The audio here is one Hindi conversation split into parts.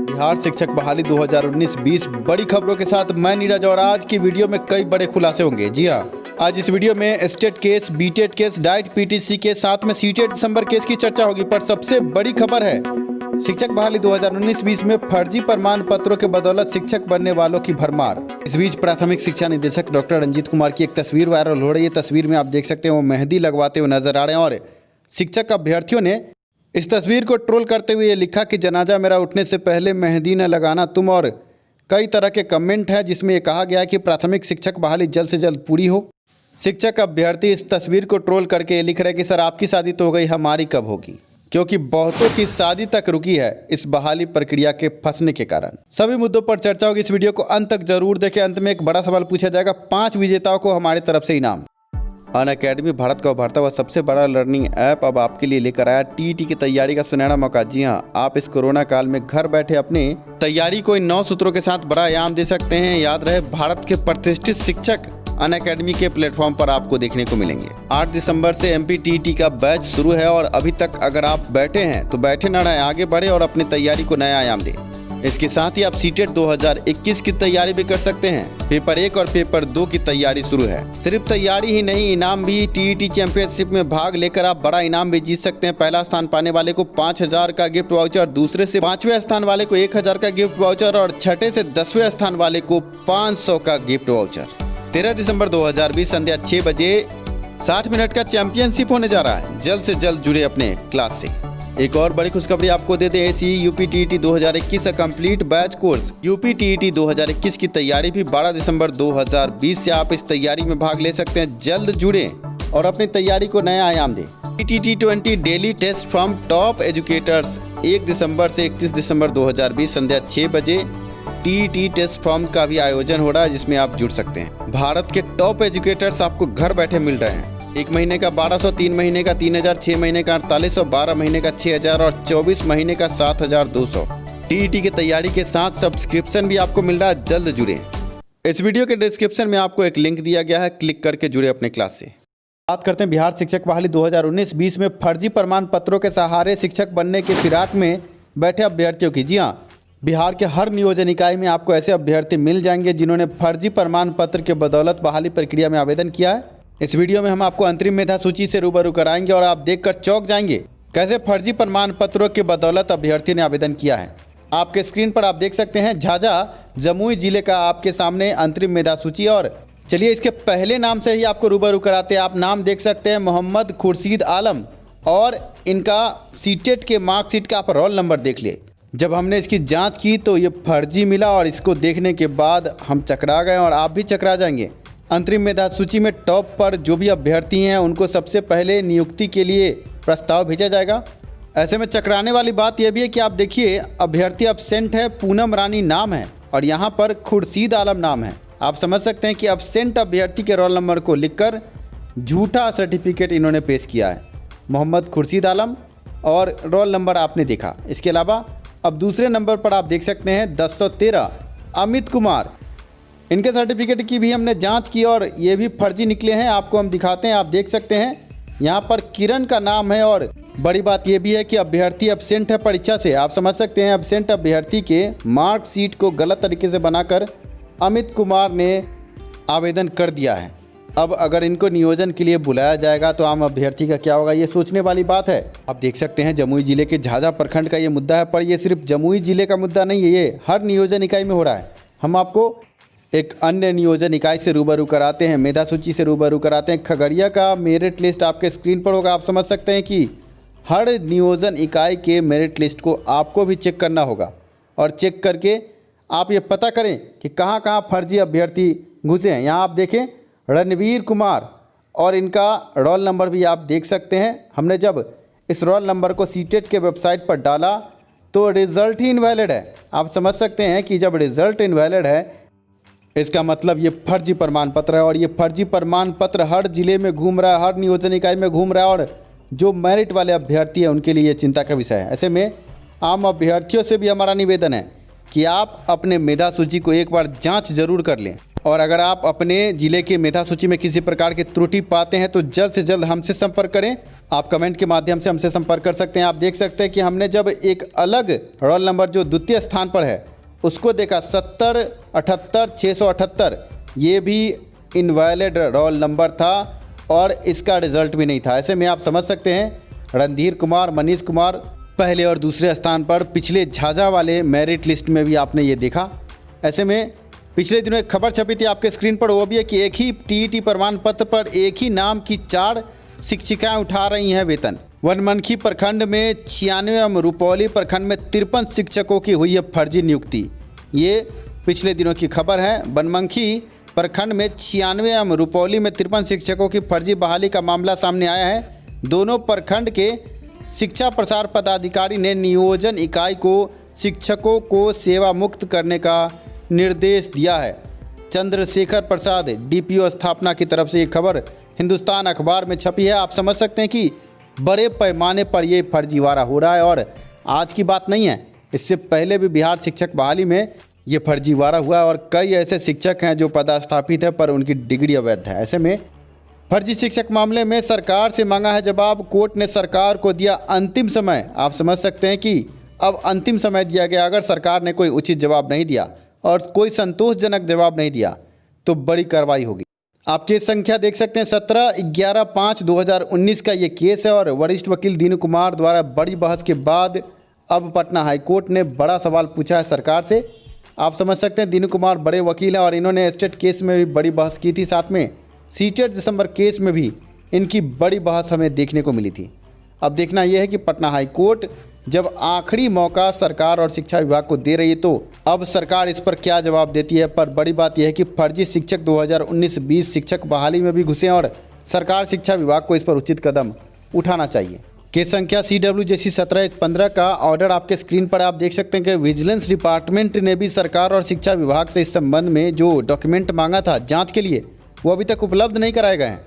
बिहार शिक्षक बहाली 2019-20 बड़ी खबरों के साथ मैं नीरज और आज की वीडियो में कई बड़े खुलासे होंगे। जी हाँ, आज इस वीडियो में state case, बीटेट case, diet PTC के साथ में सीटेट दिसंबर केस की चर्चा होगी। पर सबसे बड़ी खबर है शिक्षक बहाली 2019-20 में फर्जी प्रमाण पत्रों के बदौलत शिक्षक बनने वालों की भरमार। इस बीच प्राथमिक शिक्षा निदेशक डॉक्टर रंजीत कुमार की एक तस्वीर वायरल हो रही है। तस्वीर में आप देख सकते हैं वो मेहंदी लगवाते हुए नजर आ रहे हैं और शिक्षक अभ्यर्थियों ने इस तस्वीर को ट्रोल करते हुए ये लिखा कि जनाजा मेरा उठने से पहले मेहंदी न लगाना तुम, और कई तरह के कमेंट हैं जिसमें ये कहा गया है कि प्राथमिक शिक्षक बहाली जल्द से जल्द पूरी हो। शिक्षक अभ्यर्थी इस तस्वीर को ट्रोल करके ये लिख रहे हैं कि सर आपकी शादी तो हो गई, हमारी कब होगी, क्योंकि बहुतों की शादी तक रुकी है इस बहाली प्रक्रिया के फंसने के कारण। सभी मुद्दों पर चर्चा होगी। इस वीडियो को अंत तक जरूर देखें। अंत में एक बड़ा सवाल पूछा जाएगा, 5 विजेताओं को हमारी तरफ से इनाम। अनअकैडमी भारत का उभरता हुआ सबसे बड़ा लर्निंग ऐप अब आपके लिए लेकर आया टीईटी की तैयारी का सुनहरा मौका। जी हां, आप इस कोरोना काल में घर बैठे अपने तैयारी को इन 9 सूत्रों के साथ बड़ा इनाम दे सकते हैं। याद रहे, भारत के प्रतिष्ठित शिक्षक अनअकैडमी के प्लेटफॉर्म पर आपको देखने को मिलेंगे। 8 दिसंबर से एमपी टीईटी का बैच शुरू है और अभी तक अगर आप बैठे हैं तो बैठे न रहें, आगे बढ़े और अपनी तैयारी को नया आयाम दें। इसके साथ ही आप सीटेट 2021 की तैयारी भी कर सकते हैं। पेपर 1 और पेपर 2 की तैयारी शुरू है। सिर्फ तैयारी ही नहीं, इनाम भी। टीईटी चैंपियनशिप में भाग लेकर आप बड़ा इनाम भी जीत सकते हैं। पहला स्थान पाने वाले को 5000 का गिफ्ट वाउचर, दूसरे से 5वें स्थान वाले को 1000 का गिफ्ट वाउचर और छठे से 10वें स्थान वाले को 500 का गिफ्ट वाउचर। 13 दिसंबर 2020 संध्या 6 बजे 60 मिनट का चैंपियनशिप होने जा रहा है। जल्द से जल्द जुड़े अपने क्लास से। एक और बड़ी खुशखबरी आपको दे दें, AC UP TET 2021 complete batch course UP TET 2021 की तैयारी भी 12 दिसंबर 2020 से आप इस तैयारी में भाग ले सकते हैं। जल्द जुड़ें और अपनी तैयारी को नया आयाम दें। टीटी20 daily test from top educators 1 दिसंबर से 31 दिसंबर 2020 संध्या 6 बजे टीईटी टेस्ट फॉर्म का भी आयोजन हो रहा है जिसमें आप जुड़ सकते हैं। भारत के टॉप एजुकेटर्स आपको घर बैठे मिल रहे हैं। 1 महीने का 1200, 3 महीने का 3000, 6 महीने का 4800, 12 महीने का 6000 और 24 महीने का 7200। टीईटी की तैयारी के साथ सब्सक्रिप्शन भी आपको मिल रहा है। जल्द जुड़ें। इस वीडियो के डिस्क्रिप्शन में आपको एक लिंक दिया गया है, क्लिक करके जुड़े अपने क्लास से। बात करते हैं बिहार शिक्षक बहाली 2019-20 में फर्जी प्रमाण पत्रों के सहारे शिक्षक बनने के फिराक में बैठे अभ्यर्थियों की। जी हाँ, बिहार के हर नियोजन इकाई में आपको ऐसे अभ्यर्थी मिल जाएंगे जिन्होंने फर्जी प्रमाण पत्र के बदौलत बहाली प्रक्रिया में आवेदन किया है। इस वीडियो में हम आपको अंतरिम मेधा सूची से रूबरू कराएंगे और आप देखकर चौंक जाएंगे कैसे फर्जी प्रमाण पत्रों के बदौलत अभ्यर्थी ने आवेदन किया है। आपके स्क्रीन पर आप देख सकते हैं झाझा जमुई जिले का आपके सामने अंतरिम मेधा सूची। और चलिए इसके पहले नाम से ही आपको रूबरू कराते हैं। आप नाम देख सकते हैं मोहम्मद खुर्शीद आलम और इनका सीटेट के मार्कशीट का आप रोल नंबर देख लिए। जब हमने इसकी जांच की तो ये फर्जी मिला और इसको देखने के बाद हम चकरा गए और आप भी चकरा जाएंगे। अंतरिम मेधा सूची में टॉप पर जो भी अभ्यर्थी हैं उनको सबसे पहले नियुक्ति के लिए प्रस्ताव भेजा जाएगा। ऐसे में चकराने वाली बात यह भी है कि आप देखिए, अभ्यर्थी एब्सेंट है, पूनम रानी नाम है और यहाँ पर खुर्शीद आलम नाम है। आप समझ सकते हैं कि एब्सेंट अभ्यर्थी के रोल नंबर को लिखकर झूठा सर्टिफिकेट इन्होंने पेश किया है। मोहम्मद खुर्शीद आलम और रोल नंबर आपने देखा। इसके अलावा अब दूसरे नंबर पर आप देख सकते हैं 1013 अमित कुमार। इनके सर्टिफिकेट की भी हमने जांच की और ये भी फर्जी निकले हैं। आपको हम दिखाते हैं, आप देख सकते हैं यहाँ पर किरण का नाम है। और बड़ी बात ये भी है कि अभ्यर्थी एब्सेंट है परीक्षा से। आप समझ सकते हैं एब्सेंट अभ्यर्थी के मार्कशीट को गलत तरीके से बनाकर अमित कुमार ने आवेदन कर दिया है। अब अगर इनको नियोजन के लिए बुलाया जाएगा तो आम अभ्यर्थी का क्या होगा, ये सोचने वाली बात है। आप देख सकते हैं जमुई जिले के झाझा प्रखंड का ये मुद्दा है, पर ये सिर्फ जमुई जिले का मुद्दा नहीं है, ये हर नियोजन इकाई में हो रहा है। हम आपको एक अन्य नियोजन इकाई से रूबरू कराते हैं, मेधा सूची से रूबरू कराते हैं। खगड़िया का मेरिट लिस्ट आपके स्क्रीन पर होगा। आप समझ सकते हैं कि हर नियोजन इकाई के मेरिट लिस्ट को आपको भी चेक करना होगा और चेक करके आप ये पता करें कि कहाँ कहाँ फर्जी अभ्यर्थी घुसे हैं। यहाँ आप देखें रणवीर कुमार और इनका रोल नंबर भी आप देख सकते हैं। हमने जब इस रोल नंबर को सीटेट के वेबसाइट पर डाला तो रिज़ल्ट ही इनवैलिड है। आप समझ सकते हैं कि जब रिज़ल्ट इनवैलिड है इसका मतलब ये फर्जी प्रमाण पत्र है और ये फर्जी प्रमाण पत्र हर जिले में घूम रहा है, हर नियोजन इकाई में घूम रहा है और जो मेरिट वाले अभ्यर्थी हैं उनके लिए ये चिंता का विषय है। ऐसे में आम अभ्यर्थियों से भी हमारा निवेदन है कि आप अपने मेधा सूची को एक बार जांच जरूर कर लें और अगर आप अपने ज़िले के मेधा सूची में किसी प्रकार की त्रुटि पाते हैं तो जल्द से जल्द हमसे संपर्क करें। आप कमेंट के माध्यम से हमसे संपर्क कर सकते हैं। आप देख सकते हैं कि हमने जब एक अलग रोल नंबर जो द्वितीय स्थान पर है उसको देखा 70 78 678, ये भी इनवैलिड रोल नंबर था और इसका रिजल्ट भी नहीं था। ऐसे में आप समझ सकते हैं रणधीर कुमार, मनीष कुमार पहले और दूसरे स्थान पर पिछले झाझा वाले मेरिट लिस्ट में भी आपने ये देखा। ऐसे में पिछले दिनों एक खबर छपी थी आपके स्क्रीन पर, वो भी है कि एक ही टीईटी प्रमाण पत्र पर एक ही नाम की 4 शिक्षिकाएं उठा रही हैं वेतन। वनमनखी प्रखंड में 96, रुपौली प्रखंड में 53 शिक्षकों की हुई है फर्जी नियुक्ति। ये पिछले दिनों की खबर है। वनमनखी प्रखंड में 96, रुपौली में 53 शिक्षकों की फर्जी बहाली का मामला सामने आया है। दोनों प्रखंड के शिक्षा प्रसार पदाधिकारी ने नियोजन इकाई को शिक्षकों को सेवा मुक्त करने का निर्देश दिया है। चंद्रशेखर प्रसाद डीपीओ स्थापना की तरफ से ये खबर हिंदुस्तान अखबार में छपी है। आप समझ सकते हैं कि बड़े पैमाने पर ये फर्जीवाड़ा हो रहा है और आज की बात नहीं है, इससे पहले भी बिहार शिक्षक बहाली में ये फर्जीवाड़ा हुआ है और कई ऐसे शिक्षक हैं जो पदस्थापित है पर उनकी डिग्री अवैध है। ऐसे में फर्जी शिक्षक मामले में सरकार से मांगा है जवाब। कोर्ट ने सरकार को दिया अंतिम समय। आप समझ सकते हैं कि अब अंतिम समय दिया गया। अगर सरकार ने कोई उचित जवाब नहीं दिया और कोई संतोषजनक जवाब नहीं दिया तो बड़ी कार्रवाई होगी। आप केस संख्या देख सकते हैं 17/11/5/2019 का ये केस है और वरिष्ठ वकील दीनू कुमार द्वारा बड़ी बहस के बाद अब पटना हाईकोर्ट ने बड़ा सवाल पूछा है सरकार से। आप समझ सकते हैं दीनू कुमार बड़े वकील हैं और इन्होंने स्टेट केस में भी बड़ी बहस की थी, साथ में सीटेट दिसंबर केस में भी इनकी बड़ी बहस हमें देखने को मिली थी। अब देखना यह है कि पटना हाईकोर्ट जब आखिरी मौका सरकार और शिक्षा विभाग को दे रही है तो अब सरकार इस पर क्या जवाब देती है। पर बड़ी बात यह है कि फर्जी शिक्षक 2019-20 शिक्षक बहाली में भी घुसे और सरकार शिक्षा विभाग को इस पर उचित कदम उठाना चाहिए। केस संख्या CWJC 17/1/15 का ऑर्डर आपके स्क्रीन पर आप देख सकते हैं कि विजिलेंस डिपार्टमेंट ने भी सरकार और शिक्षा विभाग से इस संबंध में जो डॉक्यूमेंट मांगा था जाँच के लिए वो अभी तक उपलब्ध नहीं कराए गए हैं।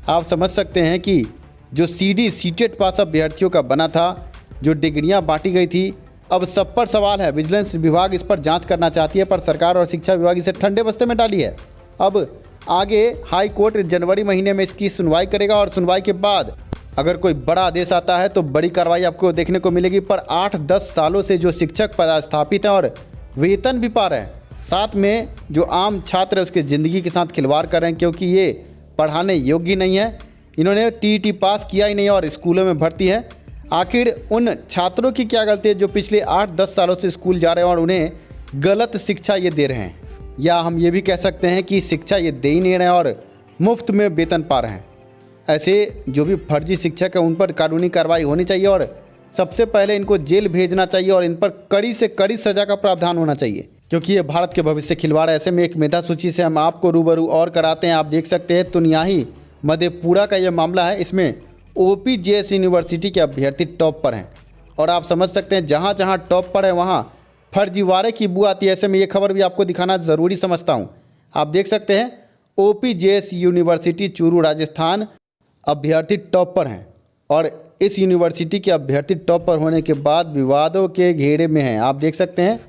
आप समझ सकते हैं कि जो सीटेट पास अभ्यर्थियों का बना था, जो डिग्रियां बांटी गई थी, अब सब पर सवाल है। विजिलेंस विभाग इस पर जांच करना चाहती है पर सरकार और शिक्षा विभाग इसे ठंडे बस्ते में डाली है। अब आगे हाई कोर्ट जनवरी महीने में इसकी सुनवाई करेगा और सुनवाई के बाद अगर कोई बड़ा आदेश आता है तो बड़ी कार्रवाई आपको देखने को मिलेगी। पर 8-10 सालों से जो शिक्षक पदस्थापित हैं और वेतन भी पा रहे हैं, साथ में जो आम छात्र है उसकी ज़िंदगी के साथ खिलवाड़ कर रहे हैं क्योंकि ये पढ़ाने योग्य नहीं है, इन्होंने टीईटी पास किया ही नहीं और स्कूलों में भर्ती है। आखिर उन छात्रों की क्या गलती है जो पिछले 8-10 सालों से स्कूल जा रहे हैं और उन्हें गलत शिक्षा ये दे रहे हैं, या हम ये भी कह सकते हैं कि शिक्षा ये दे ही नहीं रहे हैं और मुफ्त में वेतन पा रहे हैं। ऐसे जो भी फर्जी शिक्षक हैं उन पर कानूनी कार्रवाई होनी चाहिए और सबसे पहले इनको जेल भेजना चाहिए और इन पर कड़ी से कड़ी सज़ा का प्रावधान होना चाहिए क्योंकि ये भारत के भविष्य से खिलवाड़ है। ऐसे में एक मेधा सूची से हम आपको रूबरू और कराते हैं। आप देख सकते हैं तुनियाही मधेपुरा का ये मामला है। इसमें OPJS यूनिवर्सिटी के अभ्यर्थी टॉप पर हैं और आप समझ सकते हैं जहाँ जहाँ टॉप पर है वहाँ फर्जीवाड़े की बू आती है। ऐसे में ये खबर भी आपको दिखाना ज़रूरी समझता हूँ। आप देख सकते हैं OPJS यूनिवर्सिटी चूरू राजस्थान अभ्यर्थी टॉप पर हैं और इस यूनिवर्सिटी के अभ्यर्थी टॉप पर होने के बाद विवादों के घेरे में हैं। आप देख सकते हैं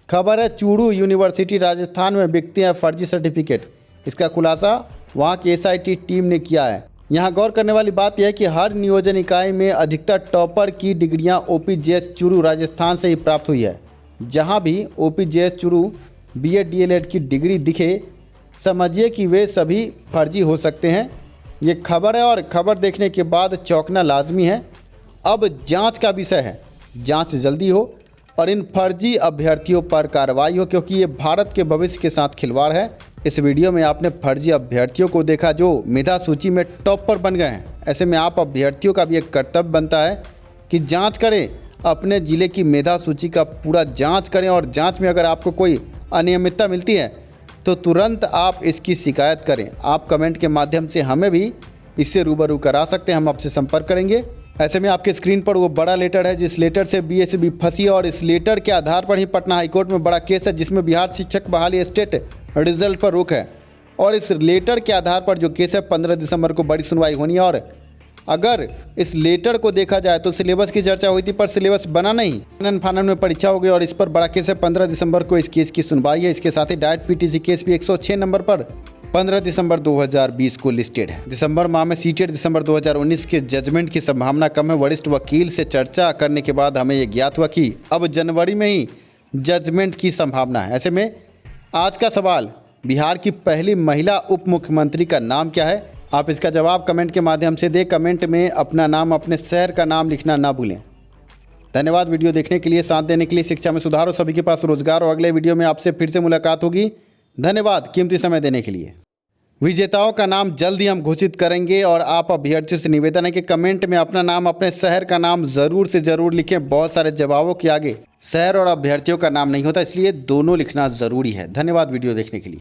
खबर है चूरू यूनिवर्सिटी राजस्थान में बिकते हैं फर्जी सर्टिफिकेट। इसका खुलासा वहाँ की SIT टीम ने किया है। यहाँ गौर करने वाली बात यह है कि हर नियोजन इकाई में अधिकतर टॉपर की डिग्रियाँ OPJS चूरू राजस्थान से ही प्राप्त हुई है। जहाँ भी OPJS चूरू BEd DLEd की डिग्री दिखे समझिए कि वे सभी फर्जी हो सकते हैं। ये खबर है और खबर देखने के बाद चौंकना लाजमी है। अब जांच का विषय है, जांच जल्दी हो और इन फर्जी अभ्यर्थियों पर कार्रवाई हो क्योंकि ये भारत के भविष्य के साथ खिलवाड़ है। इस वीडियो में आपने फर्जी अभ्यर्थियों को देखा जो मेधा सूची में टॉप पर बन गए हैं। ऐसे में आप अभ्यर्थियों का भी एक कर्तव्य बनता है कि जांच करें, अपने ज़िले की मेधा सूची का पूरा जांच करें और जांच में अगर आपको कोई अनियमितता मिलती है तो तुरंत आप इसकी शिकायत करें। आप कमेंट के माध्यम से हमें भी इससे रूबरू करा सकते हैं, हम आपसे संपर्क करेंगे। ऐसे में आपके स्क्रीन पर वो बड़ा लेटर है जिस लेटर से BSB फंसी और इस लेटर के आधार पर ही पटना हाईकोर्ट में बड़ा केस है जिसमें बिहार शिक्षक बहाली स्टेट रिजल्ट पर रोक है और इस लेटर के आधार पर जो केस है 15 दिसंबर को बड़ी सुनवाई होनी है और अगर इस लेटर को देखा जाए तो सिलेबस की चर्चा हुई थी पर सिलेबस बना नहीं। फाइनल में परीक्षा हो गई और इस पर बड़ा केस है। 15 दिसंबर को इस केस की सुनवाई है। इसके साथ ही डाइट पीटीसी केस भी 106 नंबर पर 15 दिसंबर 2020 को लिस्टेड है। दिसंबर माह में सीटेट दिसंबर 2019 के जजमेंट की संभावना कम है। वरिष्ठ वकील से चर्चा करने के बाद हमें यह ज्ञात हुआ कि अब जनवरी में ही जजमेंट की संभावना है। ऐसे में आज का सवाल, बिहार की पहली महिला उप मुख्यमंत्री का नाम क्या है? आप इसका जवाब कमेंट के माध्यम से दें। कमेंट में अपना नाम, अपने शहर का नाम लिखना ना भूलें। धन्यवाद वीडियो देखने के लिए, साथ देने के लिए। शिक्षा में सुधार हो, सभी के पास रोजगार हो। अगले वीडियो में आपसे फिर से मुलाकात होगी। धन्यवाद कीमती समय देने के लिए। विजेताओं का नाम जल्द ही हम घोषित करेंगे और आप अभ्यर्थियों से निवेदन है कि कमेंट में अपना नाम, अपने शहर का नाम ज़रूर से ज़रूर लिखें। बहुत सारे जवाबों के आगे शहर और अभ्यर्थियों का नाम नहीं होता, इसलिए दोनों लिखना ज़रूरी है। धन्यवाद वीडियो देखने के लिए।